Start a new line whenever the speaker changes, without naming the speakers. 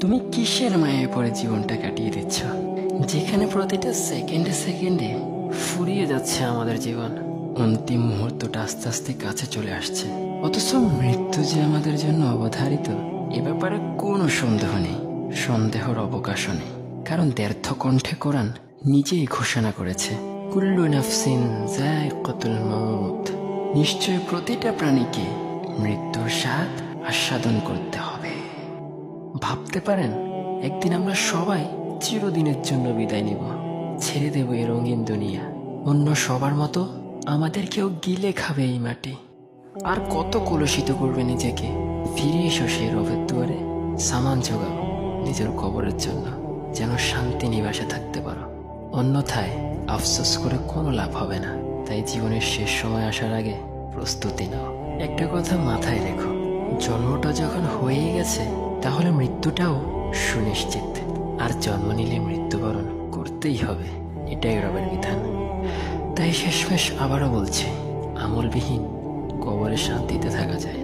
তুমি কিসের মায়ে পড়ে জীবনটা কাটিয়ে দিচ্ছ, যেখানে প্রতিটা সেকেন্ডে সেকেন্ডে ফুরিয়ে যাচ্ছে আমাদের জীবন। অন্তিম মুহূর্তটা আস্তে আস্তে কাছে চলে আসছে, অথচ মৃত্যু যে আমাদের জন্য অবধারিত এ ব্যাপারে কোনো সন্দেহ নেই, সন্দেহর অবকাশও নেই। কারণ দ্ব্যর্থ কণ্ঠে কোরআন নিজেই ঘোষণা করেছে, কুল্লু নাফসিন যায়কাতুল মাউত, নিশ্চয় প্রতিটা প্রাণীকে মৃত্যুর স্বাদ আস্বাদন করতে হবে। ভাবতে পারেন একদিন আমরা সবাই চিরদিনের জন্য বিদায় নিব, ছেড়ে দেব এই রঙিন দুনিয়া। অন্য সবার মতো আমাদেরকেও গিলে খাবে এই মাটি। আর কত কলুষিত করবে নিজেকে। ফিরে এসো সেই রবের দুয়ারে, সামান জোগাও নিজের কবরের জন্য, যেন শান্তি নিবাসে থাকতে পারো। অন্যথায় আফসোস করে কোনো লাভ হবে না। তাই জীবনের শেষ সময় আসার আগে প্রস্তুতি নাও। একটা কথা মাথায় রেখো, জন্মটা যখন হয়ে গেছে তাহলে মৃত্যুটাও সুনিশ্চিত। আর জন্ম নিলে মৃত্যুবরণ করতেই হবে, এটাই রবের বিধান। তাই শেষমেশ আবারও বলছি, আমলবিহীন কবরে শান্তিতে থাকা যায় না।